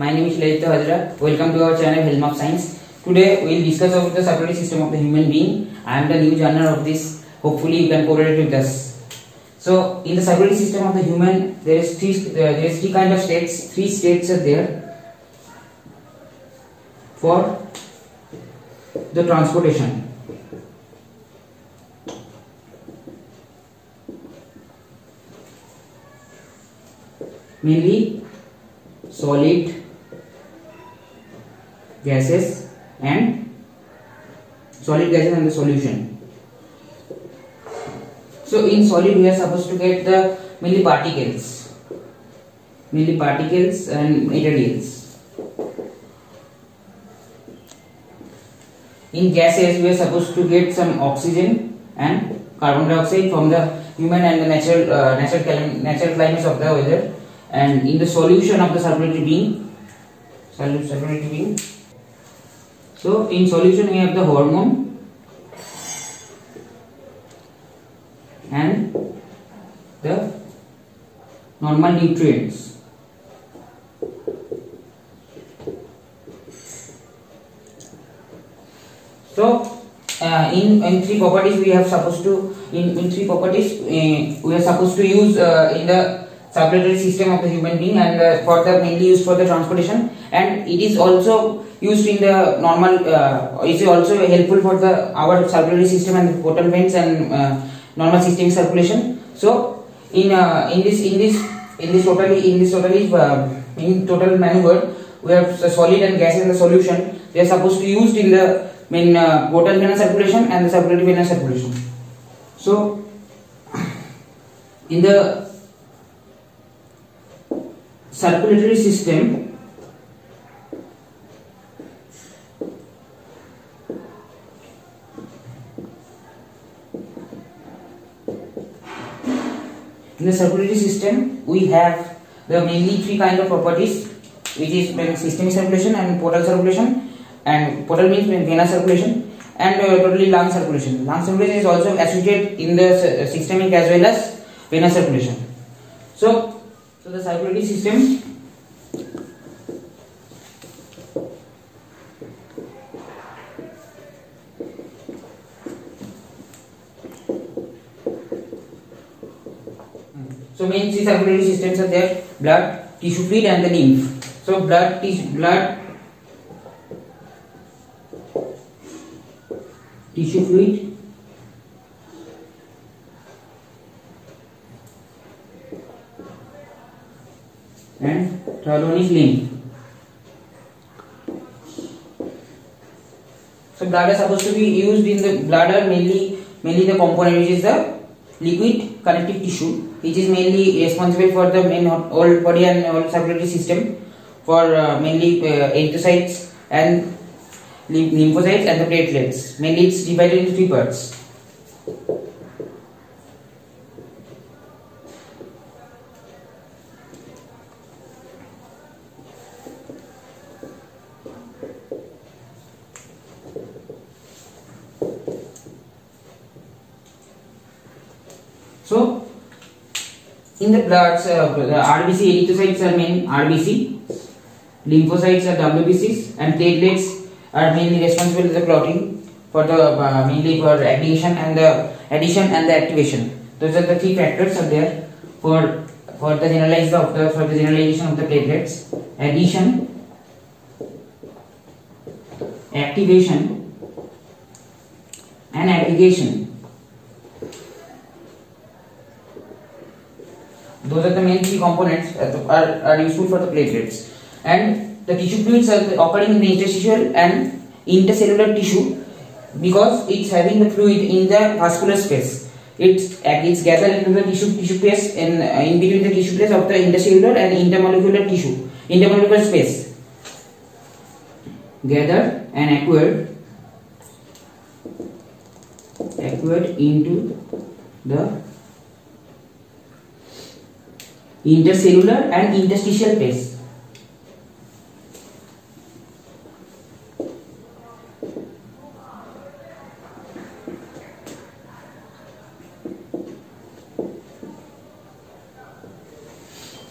My name is Lalit Hajra. Welcome to our channel Helm of Science. Today we will discuss about the circulatory system of the human being. I am the new joiner of this. Hopefully you can correlate with us. So in the circulatory system of the human, there is three kind of states. Three states are there for the transportation. Mainly solid, gases and the solution. So in solid we are supposed to get the mainly particles and materials. In gases we are supposed to get some oxygen and carbon dioxide from the human and the natural climates of the weather. And in the solution of the circulatory being, so in solution we have the hormone and the normal nutrients. So in three properties we have supposed to we are supposed to use in the circulatory system of the human being, and mainly used for the transportation, and it is also used in the normal it is also helpful for our circulatory system and the portal veins and normal systemic circulation. So in total maneuver we have solid and gas in the solution. They are supposed to used in the portal venous circulation and the circulatory venous circulation. So in the circulatory system, we have the mainly three kind of properties, which is systemic circulation and portal circulation, and portal means venous circulation, and totally lung circulation. Lung circulation is also associated in the systemic as well as venous circulation. So the circulatory system main three circulatory systems are there: blood, tissue fluid and the lymph. So blood, tissue fluid and third one is lymph. So blood is supposed to be used in the bladder, mainly the component which is the liquid connective tissue, which is mainly responsible for the main whole body and whole circulatory system, for mainly erythrocytes and lymphocytes and the platelets. Mainly it's divided into three parts. So in the blood, the RBC, erythrocytes are main RBC, lymphocytes are WBCs, and platelets are mainly responsible for the clotting, for the mainly for adhesion and the activation. Those are the three factors are there for the generalization of the platelets: adhesion, activation, and aggregation. Those are the main three components are useful for the platelets. And the tissue fluids are occurring in the interstitial and intercellular tissue, because it's having the fluid in the vascular space. It's gathered into the tissue space in between the tissue space of the intercellular and intermolecular space. Gathered and acquired into the intercellular and interstitial space.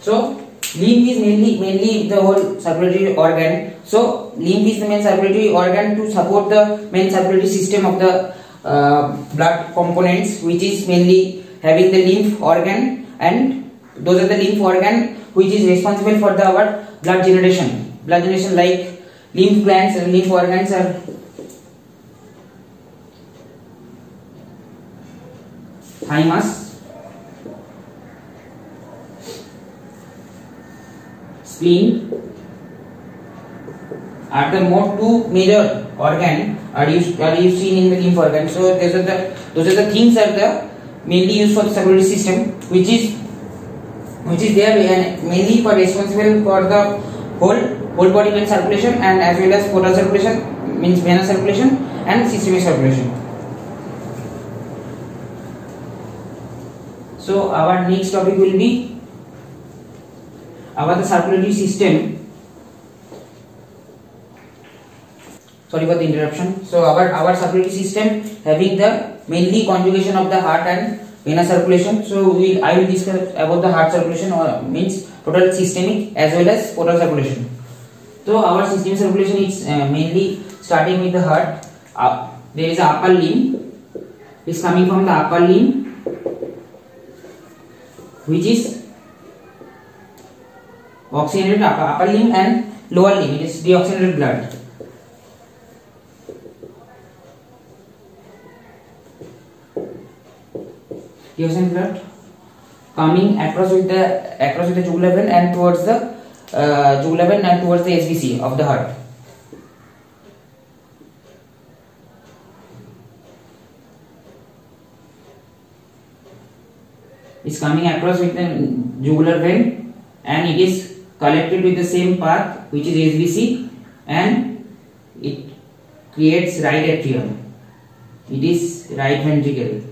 So Lymph is mainly the whole circulatory organ. So lymph is the main circulatory organ to support the main circulatory system of the blood components, which is mainly having the lymph organ, and those are the lymph organ which is responsible for the our blood generation. Blood generation, like lymph glands and lymph organs are thymus, spleen are the two major organ are used seen in the lymph organ. So those are the things are the mainly used for the circulatory system, which is there and mainly for responsible for the whole body vein circulation, and as well as portal circulation, means venous circulation and systemic circulation. So our next topic will be about the circulatory system. Sorry for the interruption. So our circulatory system having the mainly conjugation of the heart and venous circulation. So I will discuss about the heart circulation, or means total systemic as well as portal circulation. So our systemic circulation is mainly starting with the heart. There is a upper limb is coming from the upper limb, which is oxygenated upper limb, and lower limb it is deoxygenated blood. Deoxygenated blood coming across with the jugular vein and towards the jugular vein and towards the SVC of the heart. Is coming across with the jugular vein, and it is collected with the same path, which is SVC, and it creates right atrium. It is right ventricle.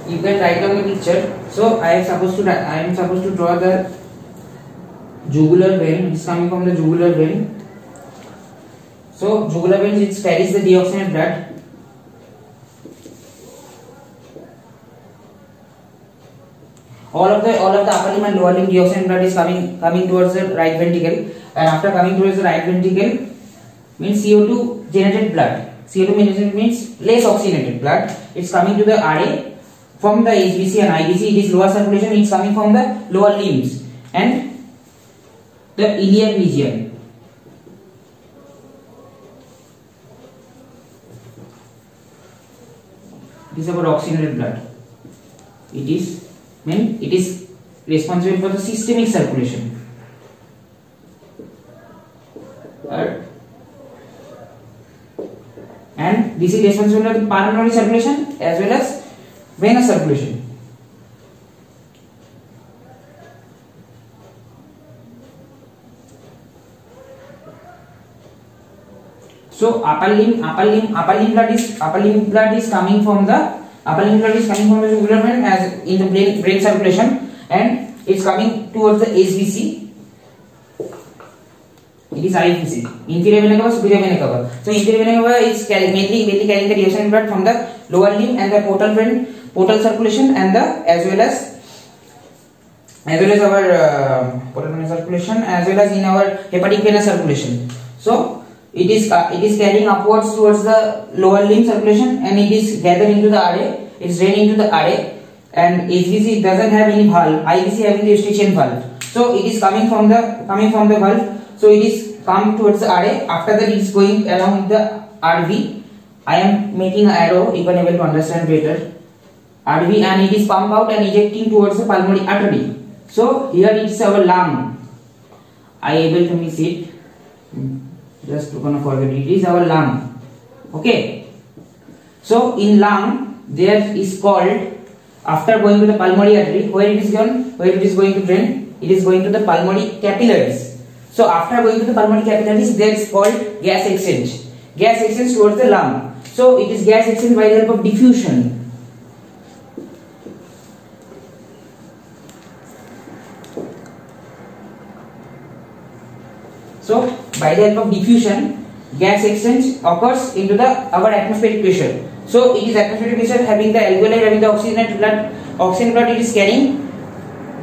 You can write down the picture. So I am supposed to draw the jugular vein. It is coming from the jugular vein. So jugular vein, it carries the deoxygenated blood. All of the upper limb and lower limb deoxygenated blood is coming towards the right ventricle, and after coming towards the right ventricle means CO2 generated blood. CO2 means less oxygenated blood. It's coming to the RA from the HBC and IBC. It is lower circulation. It's coming from the lower limbs and the iliac region. It is about oxygenated blood. It is responsible for the systemic circulation. And this is responsible for the pulmonary circulation as well as venous circulation. So upper limb blood is coming from the jugular vein as in the brain circulation, and it's coming towards the SVC. It is IVC, inferior vena cava, superior vena cava. So inferior vena cava is mainly carrying the deoxygenated blood from the lower limb and the portal circulation, and the as well as our portal venous circulation, as well as in our hepatic venous circulation. So it is carrying upwards towards the lower limb circulation, and it is gathered into the RA. It is drained into the RA, and HVC doesn't have any valve. IVC having the eustachian valve. So it is coming from the valve. So it is come towards the RA. After that, it is going along with the RV. I am making an arrow. You can able to understand better. RV, and it is pumped out and ejecting towards the pulmonary artery. So here it is our lung. I able to miss it. Just gonna forget it. It is our lung. Okay. So in lung there is called, after going to the pulmonary artery, where it is gone, where it is going to drain, it is going to the pulmonary capillaries. So after going to the pulmonary capillaries, there is called gas exchange. Gas exchange towards the lung. So it is gas exchange by the help of diffusion. So by the help of diffusion, gas exchange occurs into the our atmospheric pressure. So it is atmospheric pressure having the alveoli having the oxygen blood it is carrying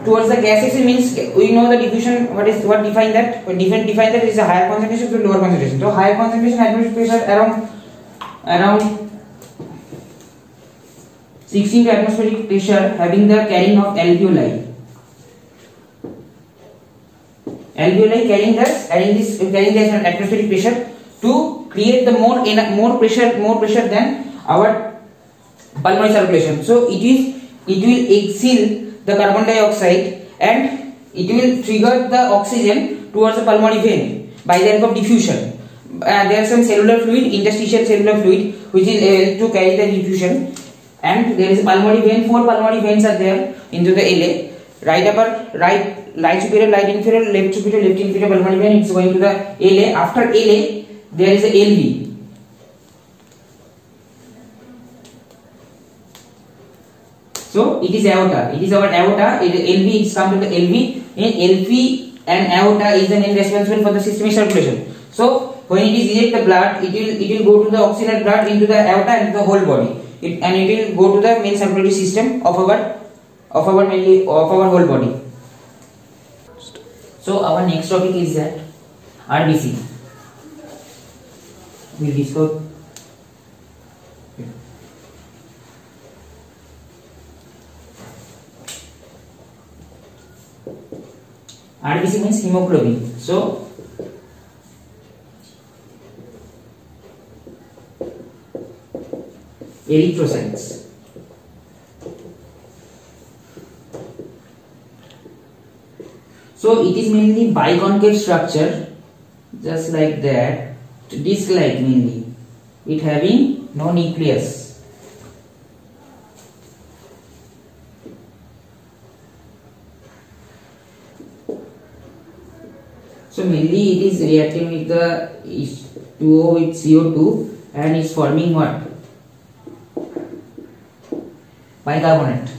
towards the gas exchange, means we know the diffusion. What define that? Define that is a higher concentration to lower concentration. So higher concentration atmospheric pressure around 16 atmospheric pressure having the carrying of alveoli. Alveoli carrying this atmospheric pressure to create the more pressure than our pulmonary circulation. So it will exhale the carbon dioxide and it will trigger the oxygen towards the pulmonary vein by the help of diffusion. There is some cellular fluid, interstitial cellular fluid, which is able to carry the diffusion, and there is a pulmonary vein. 4 pulmonary veins are there into the LA. Right upper, right superior, right inferior, left superior, left inferior pulmonary vein. It's going to the LA. After LA, there is a LV. So it is aorta. It is our aorta. LV is come to the LV. In LV and aorta is the main responsible for the systemic circulation. So when it is eject the blood, it will go to the oxygenated blood into the aorta and the whole body. It will go to the main circulatory system of our whole body. So our next topic is that RBC. We will discuss. RBC means hemoglobin. So erythrocytes. So it is mainly biconcave structure, just like that, disc-like mainly, it having no nucleus. So mainly it is reacting with the H2O with CO2 and is forming what? Bicarbonate.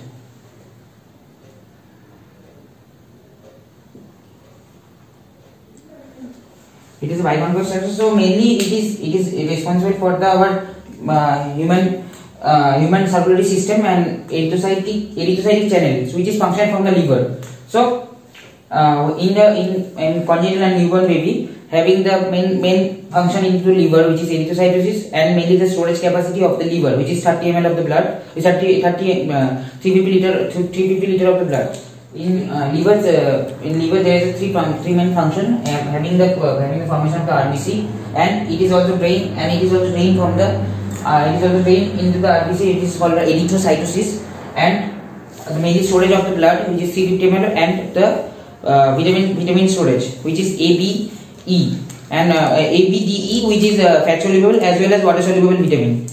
It is a biconcave structure. So mainly it is responsible for our human circulatory system and erythrocytic channels, which is functioned from the liver. So in congenital and newborn baby, having the main function into the liver, which is erythrocytosis, and mainly the storage capacity of the liver, which is 30 ml of the blood, is 350 liter of the blood. In liver there is a three main function, having the formation of the RBC, and it is also drained from the into the RBC. It is called erythrocytosis, and mainly storage of the blood, which is 350 ml, and the vitamin storage, which is ABE and ABDE, which is fat soluble as well as water soluble vitamin.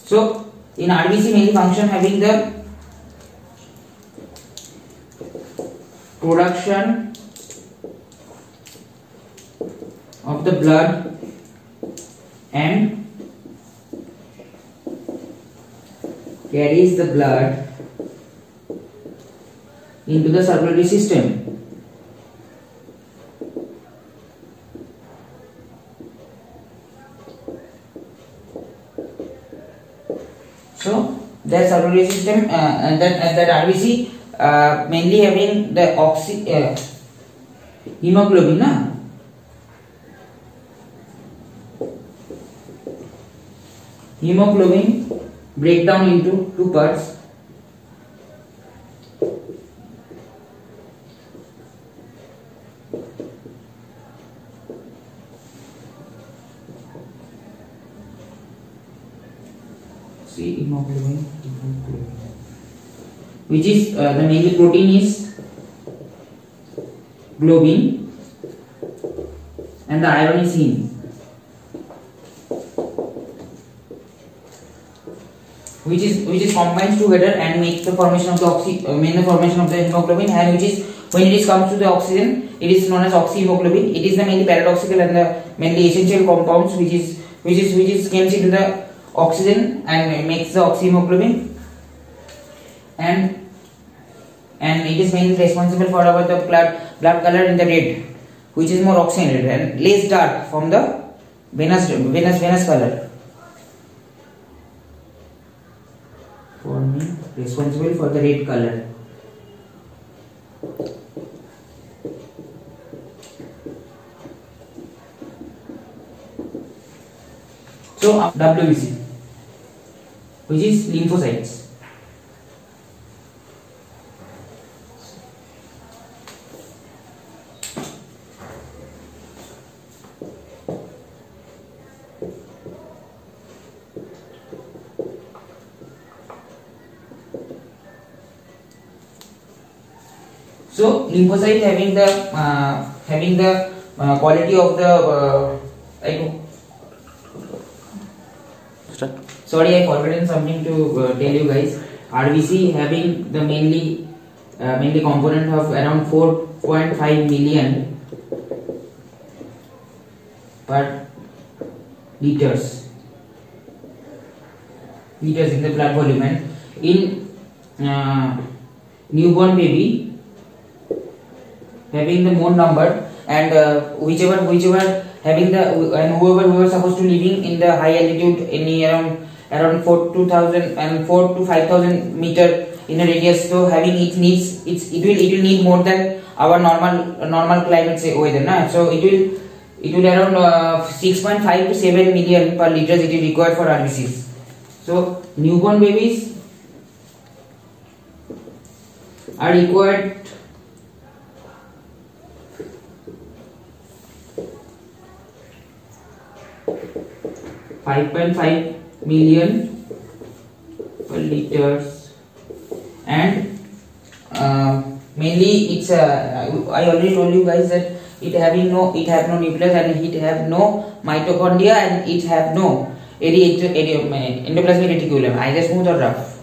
So in RBC mainly function having the production of the blood and carries the blood into the circulatory system. So that circulatory system and that RBC mainly having the hemoglobin, na? Hemoglobin break down into two parts. See, hemoglobin, which is the mainly protein is globin and the iron is heme, which is combines together and makes the formation of the hemoglobin, and which is when it comes to the oxygen, it is known as oxyhemoglobin. It is the mainly paradoxical and the mainly essential compounds which comes into the oxygen and makes the oxyhemoglobin, and it is mainly responsible for our the blood color in the red, which is more oxygenated and less dark from the venous color, forming responsible for the red color. So WBC, which is lymphocytes. So lymphocyte having the quality of the sorry, I forgotten something to tell you guys. RBC having the mainly component of around 4.5 million per liters in the blood volume, and in newborn baby having the more number, and whichever having the and whoever supposed to living in the high altitude in around 4 to 5,000 meter in a radius, so having it will need more than our normal climate say weather, na? So it will around 6.5 to 7 million per liters it is required for RBCs. So newborn babies are required 5.5 million per liters, and mainly it's I already told you guys that it have no nucleus and it have no mitochondria and it have no endoplasmic reticulum, either smooth or rough.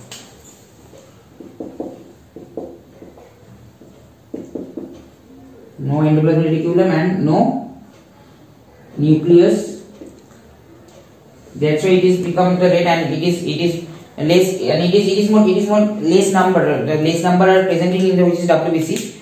No endoplasmic reticulum and no nucleus. That's why it is become the red, and it is less, and it is more less number. The less number are presenting in the which is WBC,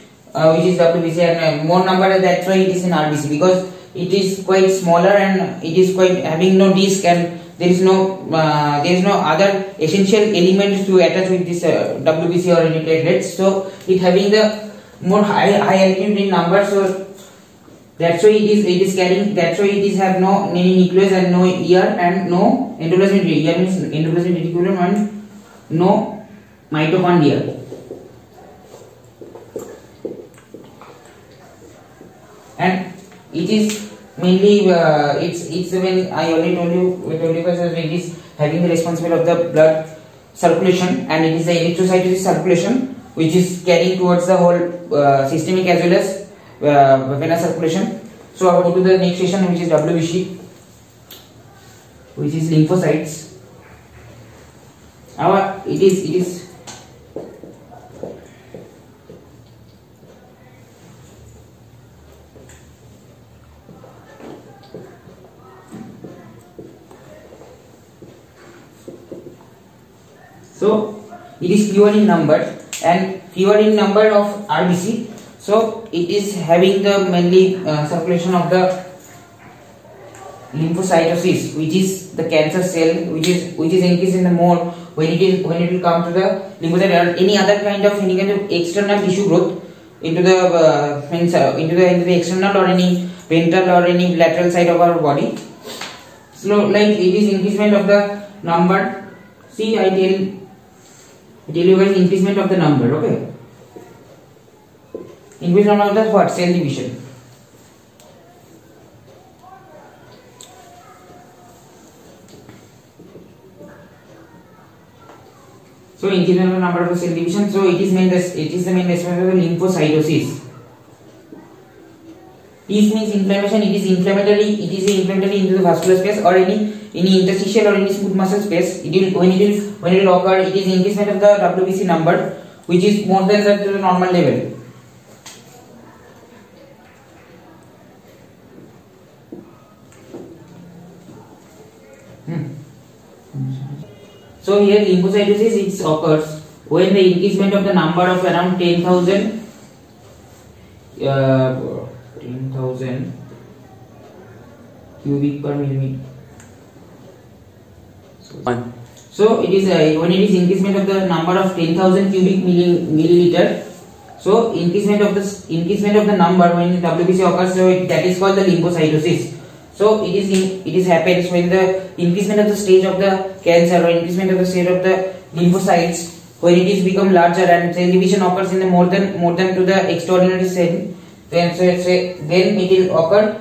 and more number. That's why it is in RBC, because it is quite smaller and it is quite having no disc, and there is no other essential elements to attach with this WBC or any platelets. So it having the more high altitude in number. So that's why it is carrying. That's why it is have no any nucleus and no ear and no endoplasmic. Ear means endoplasmic reticulum and no mitochondria. And it is mainly it's when I already told you guys that it is having the responsible of the blood circulation, and it is the erythrocytosis circulation which is carrying towards the whole systemic as well as venous circulation. So I will go to the next session, which is WBC, which is lymphocytes. It is so it is fewer in number and fewer in number of RBC. So it is having the mainly circulation of the lymphocytosis, which is the cancer cell, which is increased in the more when it will come to the lymphocyte or any kind of external tissue growth into the external or any ventral or any lateral side of our body. So like it is increasement of the number. See, I tell you guys increasement of the number. Okay. Increasement of the what? Cell division. So increasement of the number of cell division. So it is the main responsible for lymphocytosis. This means inflammation. It is inflammatory into the vascular space or any interstitial or any smooth muscle space. When it will occur, it is increasement of the WBC number, which is more than the normal level. So here lymphocytosis it occurs when the increasement of the number of around 10,000 cubic per millimeter. So it is when it is increasement of the number of 10,000 cubic milliliter. So increasement of the number when WBC occurs, so that is called the lymphocytosis. So it happens when the increasement of the stage of the cancer or increasement of the stage of the lymphocytes, when it is become larger and cell division occurs in the more than to the extraordinary cell, then it will occur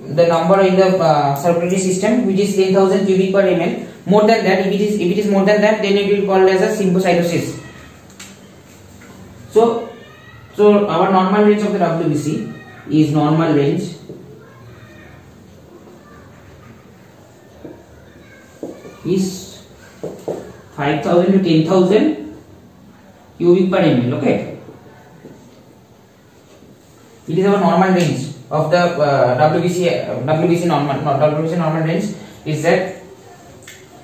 the number in the circulatory system, which is 10,000 cubic per ml. More than that, if it is more than that, then it will be called as a lymphocytosis. So our normal range of the WBC is normal range is 5,000 to 10,000 cubic per ml. Okay, it is our normal range of the WBC normal range is that.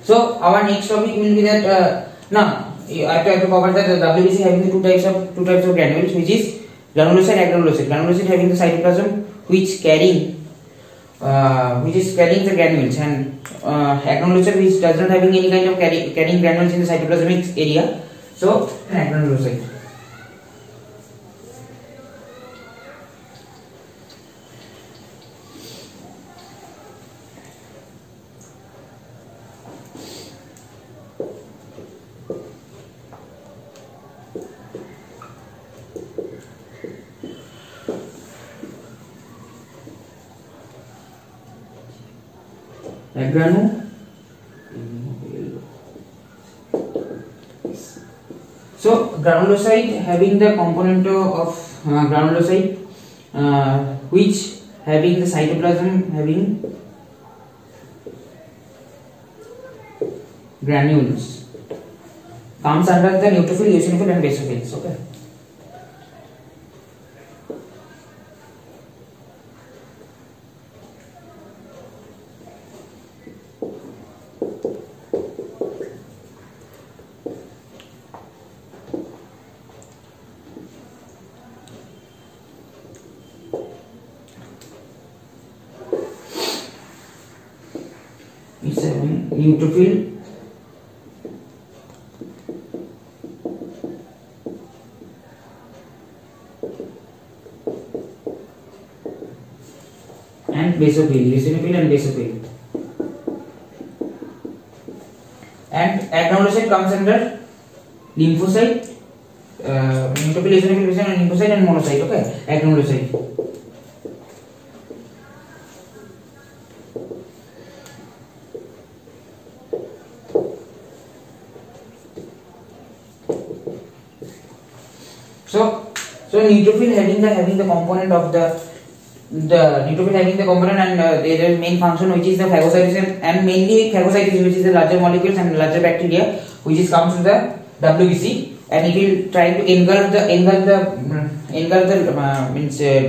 So our next topic will be that now I have to cover that the WBC having the two types of granules, which is granulocyte and agranulocyte. Granulocyte having the cytoplasm which is carrying the granules, and agranulocyte which does not having any kind of carrying granules in the cytoplasmic area. So an agranulocyte. So granulocyte having the component of granulocyte which having the cytoplasm having granules comes under the neutrophil, eosinophil and basophils. Okay. It's having neutrophil and basophil, eosinophil and basophil. And agranulocyte comes under lymphocyte, neutrophil, eosinophil, basophil and lymphocyte and monocyte. Okay, agranulocyte. So neutrophil having the component of the neutrophil having the component and their main function, which is the phagocytosis, and mainly phagocytosis, which is the larger molecules and larger bacteria, which is comes to the WBC, and it will try to engulf the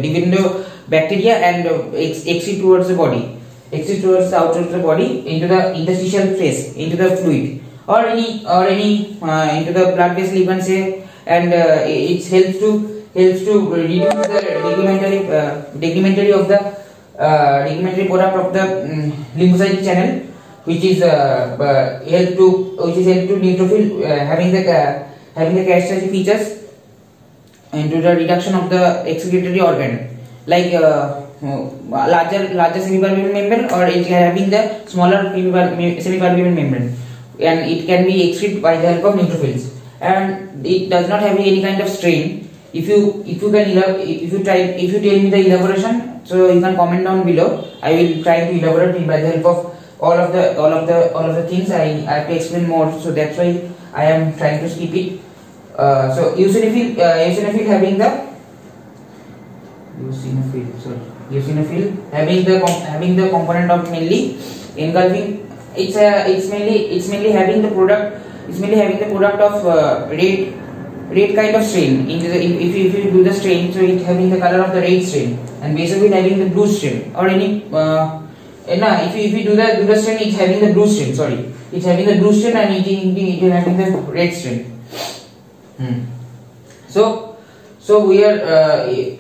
divido bacteria and exit towards the body, exit towards the outer of the body into the interstitial phase, into the fluid or any into the blood vessel, you can say, and it helps to reduce the deglimentary product of the lymphocytic channel, which is help to neutrophil having the characteristic features into the reduction of the excretory organ, like larger semipermeable membrane, or it having the smaller semipermeable membrane, and it can be excreted by the help of neutrophils, and it does not have any kind of strain. If you tell me the elaboration, so you can comment down below. I will try to elaborate by the help of all of the things. I have to explain more, so that's why I am trying to skip it. So eosinophil having the eosinophil having the component of mainly engulfing. It's mainly having the product of red kind of strain. If you do the strain, so it having the color of the red strain, and basophil having the blue strain, or any if you do the strain, it's having the blue strain. Sorry, it's having the blue strain, and it is having the red strain. So we are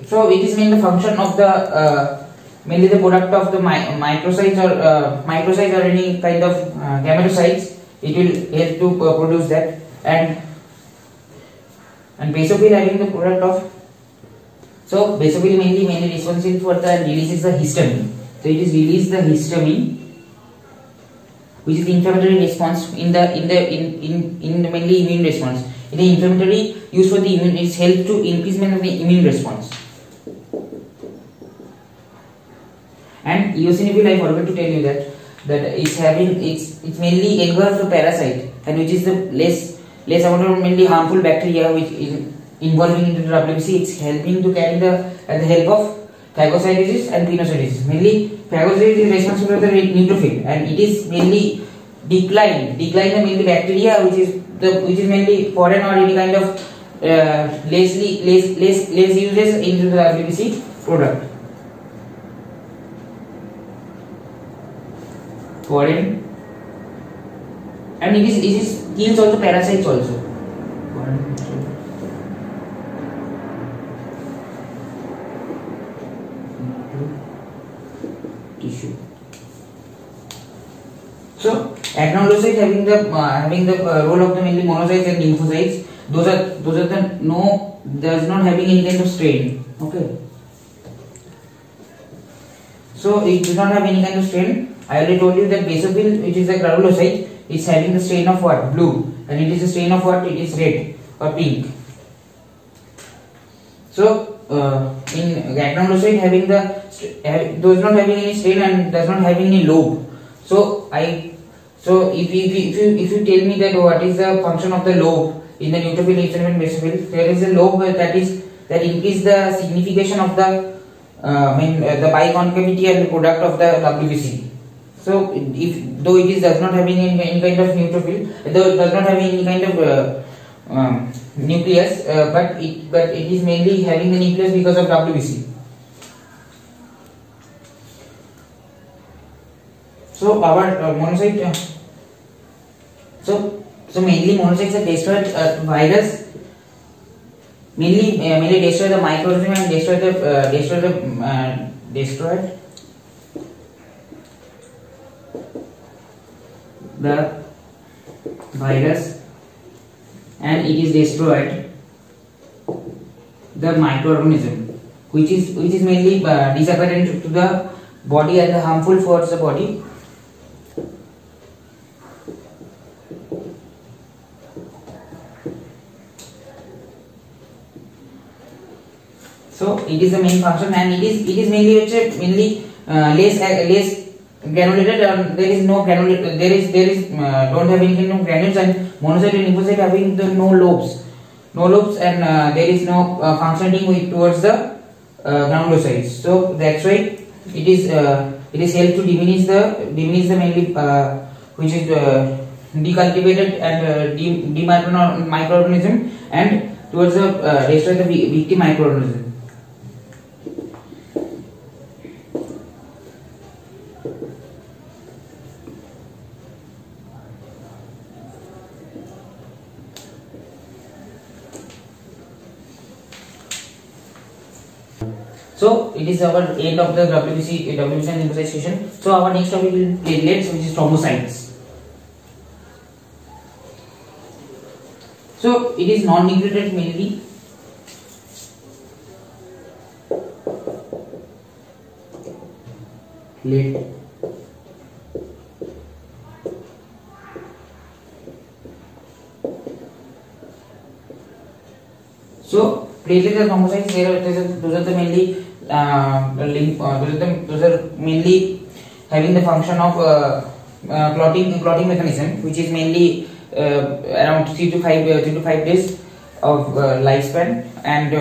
so it is mainly the function of the mainly the product of the microcytes or any kind of gametocytes. It will help to produce that, and basophil having the product of, so basophil mainly responsible for the releases the histamine. So it is release the histamine, which is the inflammatory response in the mainly immune response. It is inflammatory used for the immune. It helps to increasement of the immune response. And eosinophil, I forgot to tell you that it's mainly engulfs the parasite, and which is the less amount of mainly harmful bacteria which is involving into the WBC. It's helping to carry the help of phagocytosis and pinocytosis. Mainly phagocytosis is responsible for the neutrophil, and it is mainly decline the mainly bacteria which is mainly foreign or any kind of less uses into the WBC product. Foreign, and it is kills also parasites also. Tissue. So actinomycosis having the role of the mainly monocytes and lymphocytes. Those are the does not having any kind of strain. Okay. So it does not have any kind of strain. I already told you that basophil, which is a granulocyte, is having the strain of what? Blue, and it is a strain of what? It is red or pink. So in actinomycosis having does not having any strain and does not having any lobe. So if you tell me that what is the function of the lobe in the neutrophil, eosinophil, and basophil, there is a lobe that increase the signification of the the biconcavity and the product of the WBC. So though it does not having any kind of neutrophil, though it does not have any kind of nucleus, but it is mainly having the nucleus because of WBC. So our monocyte, so mainly monocytes are destroyed virus, mainly destroy the microorganism and destroy the virus, and it is destroyed the microorganism which is mainly disapparent to the body and harmful for the body. So it is the main function, and it is mainly less granulated. There is no granulated. There is don't have any kind of granules, and monocyte and lymphocyte having the no lobes, and there is no functioning towards the granulocytes. So that's why it is helped to diminish the mainly which is decultivated and microorganism, and towards the destroy the victim microorganism. So it is our end of the WBC and lymphocyte session. So our next topic will be platelets, which is thrombocytes. So it is non-nucleated mainly. Platelet. So platelets and thrombocytes, those are the mainly those are mainly having the function of clotting mechanism, which is mainly around 3 to 5 days of lifespan, and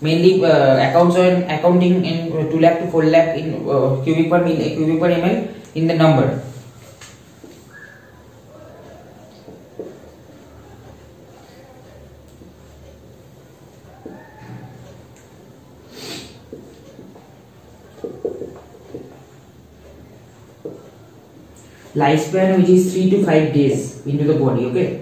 mainly accounting in 2 lakh to 4 lakh in cubic per ml in the number. Lifespan which is 3 to 5 days into the body. Okay.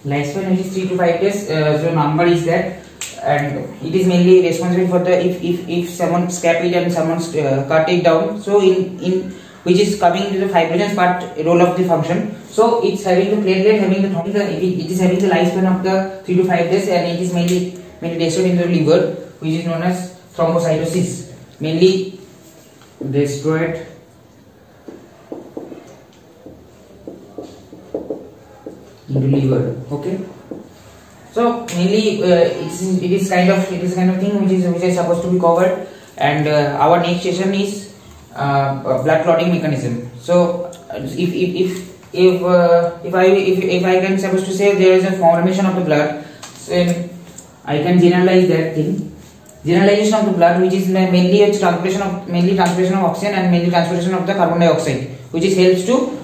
Lifespan which is 3 to 5 days. So number is that, and it is mainly responsible for the if someone scrap it and someone cut it down. So in which is coming to the fibrinogen part role of the function. So it's having the platelet having it is having the lifespan of the 3 to 5 days, and it is mainly destroyed in the liver, which is known as thrombocytosis, mainly destroyed into liver. Okay, so mainly it is kind of thing which is supposed to be covered, and our next session is blood clotting mechanism. So if I can supposed to say there is a formation of the blood, then I can generalize that thing. Generalization of the blood, which is mainly transpiration of oxygen and mainly transpiration of the carbon dioxide, which helps to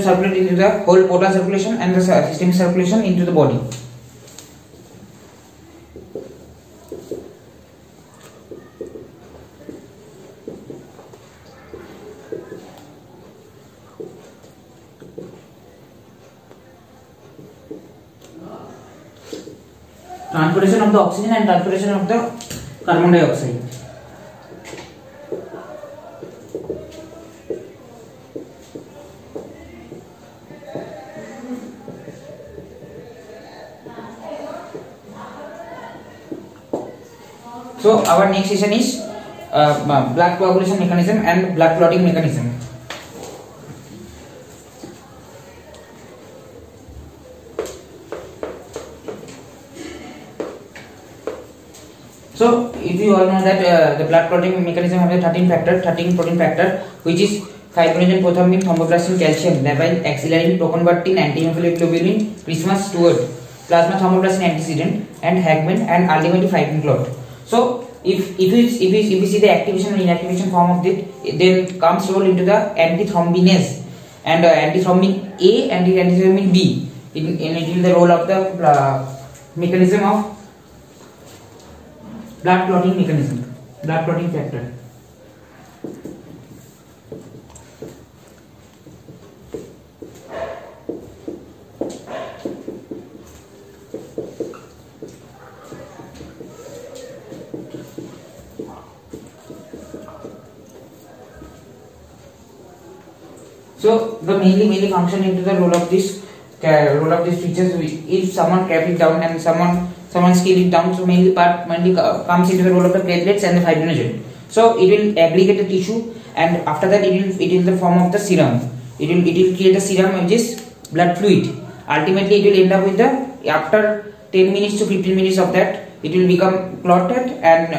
circulate into the whole portal circulation and the systemic circulation into the body. Transpiration of the oxygen and transpiration of the carbon dioxide. So our next session is blood coagulation mechanism and blood clotting mechanism. So if you all know that the blood clotting mechanism has a 13 protein factor, which is fibrinogen, prothrombin, thromboplastin, calcium, labile, axillary, proconvertin, anti-hemophilic globulin, prisma, Stewart, plasma thromboplastin antecedent, and Hagman, and ultimately fibrin clot. So if you see the activation and inactivation form of it, then comes role into the antithrombinase and antithrombin A and antithrombin B in the role of the mechanism of blood clotting mechanism, blood clotting factor. So the mainly function into the role of these features. If someone cap it down and someone scale it down, so mainly comes into the role of the platelets and the fibrinogen. So it will aggregate the tissue, and after that it will in the form of the serum. It will create a serum which is blood fluid. Ultimately it will end up with the, after 10 minutes to 15 minutes of that, it will become clotted, and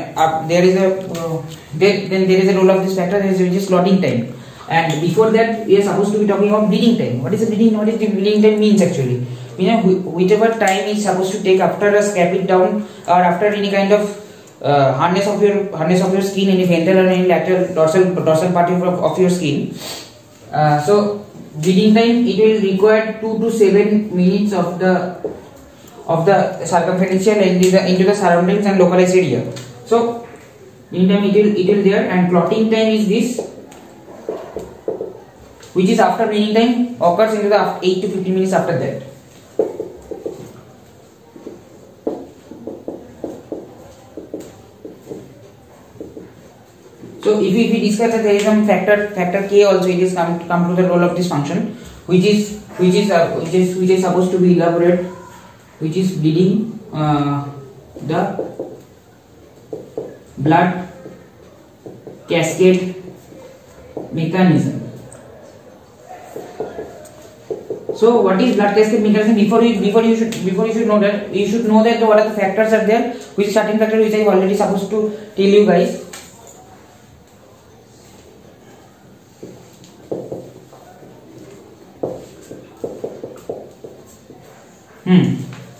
there is a role of this factor which is clotting time. And before that, we are supposed to be talking about bleeding time. What is the bleeding time means actually? You know, whichever time is supposed to take after a scab it down, or after any kind of harness of your skin, any ventral or any lateral dorsal part of your skin. So bleeding time, it will require 2 to 7 minutes of the circumferential into the surroundings and localized area. So bleeding time it will there, and clotting time is this, which is after bleeding time occurs into the 8 to 15 minutes after that. So if we discuss that there is some factor K also, it is come to the role of this function, which is supposed to be elaborate, which is bleeding the blood cascade mechanism. So what is blood cascade mechanism? Before you should know that what are the factors are there, which is certain factor which I already supposed to tell you guys.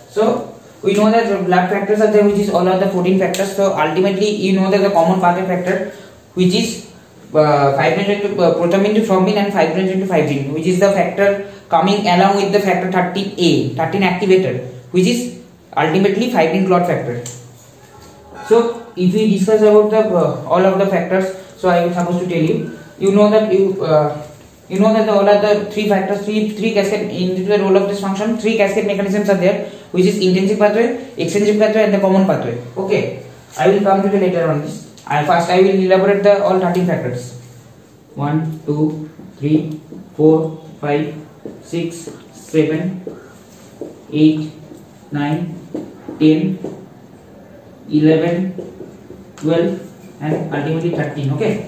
So we know that the blood factors are there, which is all of the 14 factors. So ultimately you know that the common pathway factor, which is fibrinogen to prothrombin to thrombin and fibrinogen to fibrin, which is the factor coming along with the factor 13A, 13 activator, which is ultimately fibrin clot factor. So if we discuss about the all of the factors, so I am supposed to tell you, you know that all of the three factors, three cascade into the role of this function, three cascade mechanisms are there, which is intrinsic pathway, extrinsic pathway, and the common pathway. Okay, I will come to the later on this. First I will elaborate the all 13 factors. 1, 2, 3, 4, 5, 6, 7, 8, 9, 10, 11, 12, and ultimately 13. Okay.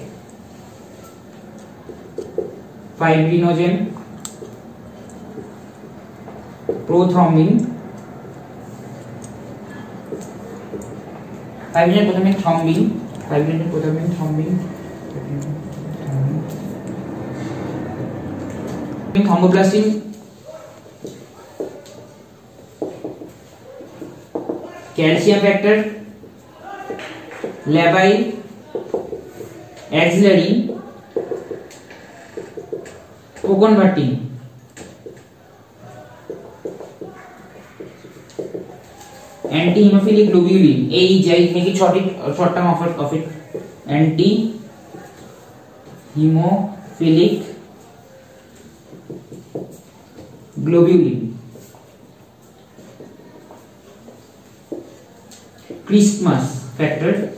Fibrinogen, prothrombin, fibrinogen, prothrombin, thrombin, thromboplastin, calcium factor, labile, axillary, convertin, anti-hemophilic globulin, AHI, make it short term of it, anti-hemophilic globulin, Christmas factor,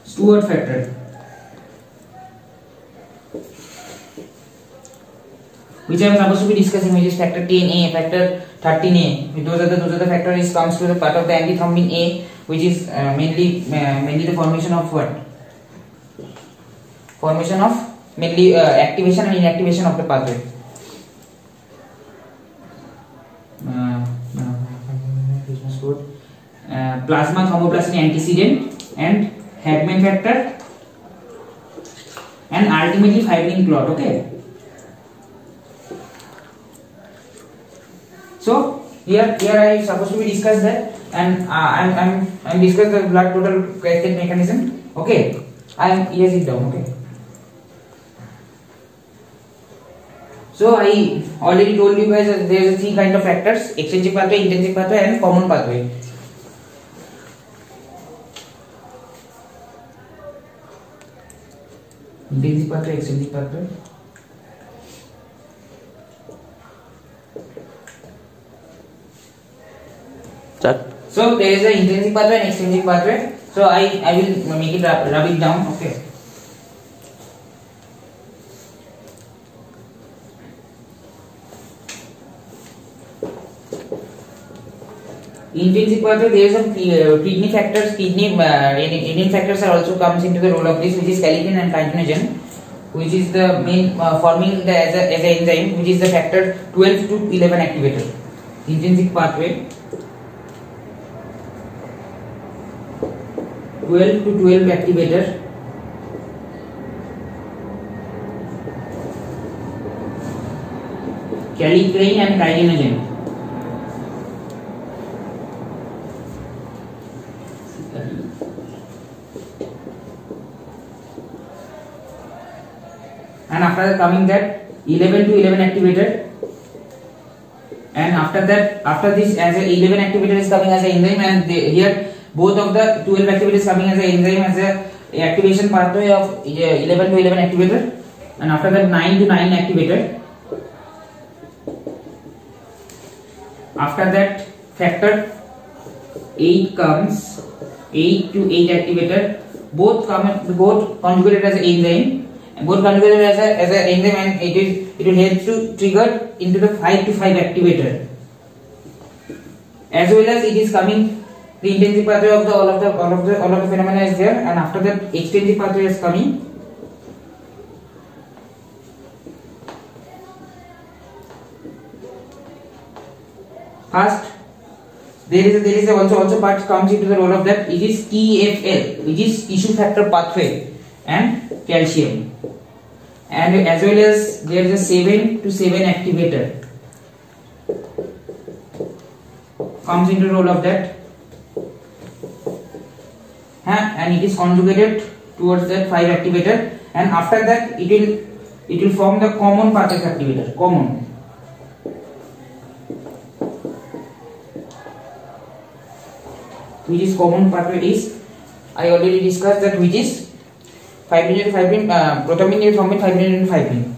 Stewart factor, which I am supposed to be discussing, which is factor 10A, factor 13A. Those are the factors comes to the part of the antithrombin A, which is mainly the formation of what? Formation of mainly activation and inactivation of the pathway. Plasma thromboplastin antecedent and Hagman factor, and ultimately fibrin clot. Okay. So here I supposed to be discuss that, and I'm discuss the blood total cascade mechanism. Okay. Yes, it down. Okay. So I already told you guys that there are three kind of factors: extrinsic pathway, intrinsic pathway, and common pathway. Intrinsic pathway, extrinsic pathway. So there is an intrinsic pathway and extrinsic pathway. So I will make it rub it down. Okay. Intrinsic pathway, there is some kidney factors. Renin factors are also comes into the role of this, which is kallikrein and kininogen, which is the main forming the as an enzyme, which is the factor 12 to 11 activator. Intrinsic pathway, 12 to 12 activator, kallikrein and kininogen. And after that coming that 11 to 11 activator, and after this as a 11 activator is coming as an enzyme, and here both of the 12 activator is coming as an enzyme as a activation pathway of 11 to 11 activator, and after that 9 to 9 activator. After that factor 8 comes, 8 to 8 activator, both conjugated as an enzyme. Both conjugated as an enzyme, and it will help to trigger into the 5 to 5 activator, as well as it is coming the intrinsic pathway of the all of the phenomena is there, and after that extrinsic pathway is coming. First there is also part comes into the role of that. It is TFL, which is tissue factor pathway. and calcium, and as well as there is a 7 to 7 activator comes into role of that, and it is conjugated towards that 5 activator, and after that it will form the common pathway activator, common. Which is common pathway is, I already discussed that, which is fibrinogen, prothrombin, thrombin, fibrinogen, fibrin.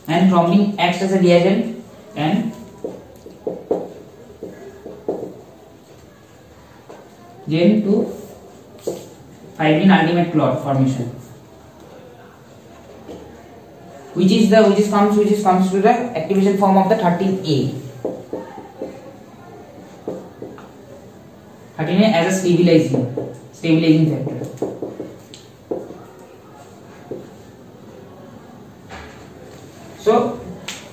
And thrombin acts as a reagent and then to fibrin ultimate clot formation, which comes to the activation form of the 13A. 13A as a stabilizing factor. So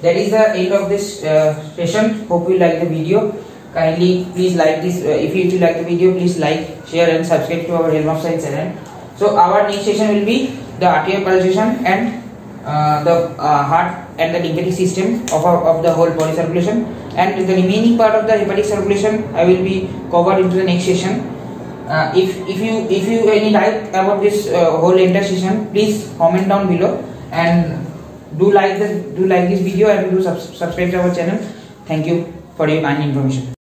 that is the end of this session. Hope you like the video. Kindly please like this. If you like the video, please like, share and subscribe to our Realm of Science channel. So our next session will be the arterial pulsation and the heart and the lymphatic system of the whole body circulation, and the remaining part of the hepatic circulation I will be covered into the next session. If you any doubt about this whole entire session, please comment down below, and do like this video and do subscribe to our channel. Thank you for your kind information.